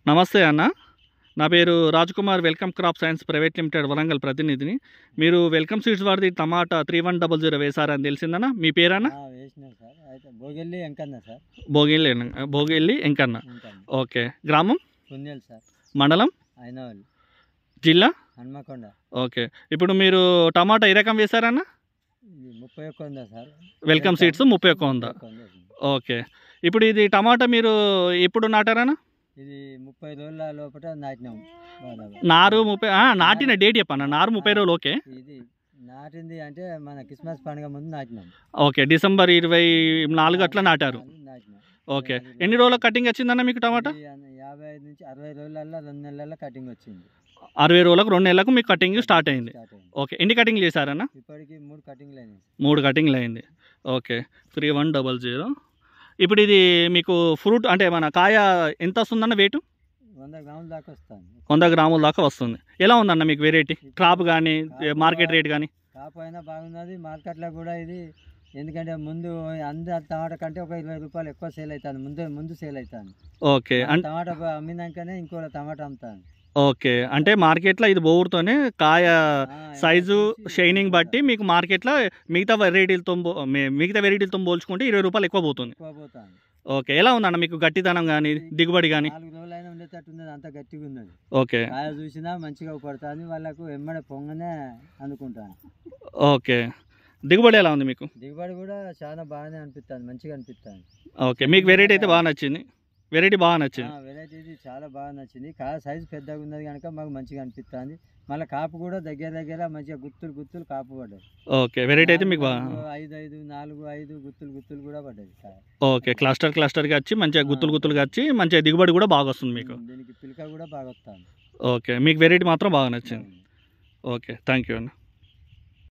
నమస్తే అన్న. నా పేరు Rajkumar, welcome crop science private limited Warangal ప్రతినిధిని. మీరు వెల్కమ్ సీడ్స్ వారిది టమాటా 3100 వేశారని తెలిసిందన్న. మీ పేరన్నా? వేసినాం సార్. అయితే భోగెల్లి ఎంకన్న సార్. భోగిల్లి ఎంకన్న. ఓకే. గ్రామం? పుణ్యల్ సార్. మండలం? అయినవల్లి. జిల్లా? హన్మకొండ. ఓకే. ఇప్పుడు మీరు టమాటా ఏ రకం వేశారన్న? 31 ఉందా సార్. వెల్కమ్ సీడ్స్ 31 ఉందా? ఓకే. ఇప్పుడు ఇది టమాటా మీరు ఎప్పుడు నాటారన్నా? ఇది 30 రోజుల లోపల నాటినాం. నారు 30 నాటిన డేట్ చెప్పన్న. నారు 30 రోజులు. ఓకే. ఇది నాటింది అంటే మన క్రిస్మస్ పండుగ ముందు నాటినాం. ఓకే. డిసెంబర్ 24 అట్లా నాటారు. నాటినాం. ఓకే. ఎన్ని రోజుల కటింగ్ వచ్చిందన్న మీకు టమాటా? 55 నుంచి 60 రోజులలో 2 నెలల కటింగ్ వచ్చింది. 60 రోజులకు 2 నెలలకు మీకు కటింగ్ స్టార్ట్ అయింది. ఓకే. ఎన్ని కటింగ్లు చేశారన్న? ఇప్పటికి 3 కటింగ్లు అయినాయి. 3 కటింగ్లు అయింది. ఓకే. 3100. ఇప్పుడు ఇది మీకు ఫ్రూట్ అంటే మన కాయ ఎంత వస్తుందన్న వెయిట్? 100 గ్రాముల దాకా వస్తుంది. 100 గ్రాముల దాకా వస్తుంది. ఎలా ఉందన్న మీకు వెరైటీ? క్రాప్ కానీ మార్కెట్ రేట్ కానీ? కాపు అయినా బాగున్నది. మార్కెట్లో కూడా ఇది ఎందుకంటే ముందు అందరు టమాటా కంటే ఒక 20 రూపాయలు ఎక్కువ సేల్ అవుతుంది. ముందు సేల్ అవుతుంది. ఓకే. టమాటా అమ్మినాకనే ఇంకో టమాటా అమ్ముతాను. ఓకే. అంటే మార్కెట్లో ఇది బోర్తోనే కాయ సైజు షైనింగ్ బట్టి మీకు మార్కెట్లో మిగతా వెరైటీలతో పోల్చుకుంటే 20 రూపాయలు ఎక్కువ పోతుంది. ఓకే. ఎలా ఉందన్న మీకు గట్టిదనం కానీ దిగుబడి కానీ? 4 రోజులైనా ఉండేటట్టు ఉన్నది. అంత గట్టిగా ఉన్నది. ఓకే. కాయ చూసినా మంచిగా పడుతుంది. వాళ్ళకు ఎమ్మడే పొంగనే అనుకుంటాను. ఓకే. దిగుబడి ఎలా ఉంది మీకు? దిగుబడి కూడా చాలా బాగానే అనిపిస్తుంది. మంచిగా అనిపిస్తుంది. ఓకే. మీకు వెరైటీ అయితే బాగా నచ్చింది. వెరైటీ ఇది చాలా బాగా నచ్చింది. కాయ సైజు పెద్దగా ఉన్నది కనుక మాకు మంచిగా అనిపిస్తుంది. మళ్ళీ కాపు కూడా దగ్గర మంచిగా గుత్తులు కాపు పడ్డాయి. ఓకే. వెరైటీ అయితే మీకు 4-5 గుత్తులు కూడా పడ్డాయి. ఓకే. క్లస్టర్గా వచ్చి మంచిగా గుత్తులుగా వచ్చి మంచిగా దిగుబడి కూడా బాగా వస్తుంది మీకు. దీనికి పిలక కూడా బాగా వస్తుంది. ఓకే. మీకు వెరైటీ మాత్రం బాగా నచ్చింది. ఓకే. థ్యాంక్ యూ అన్న.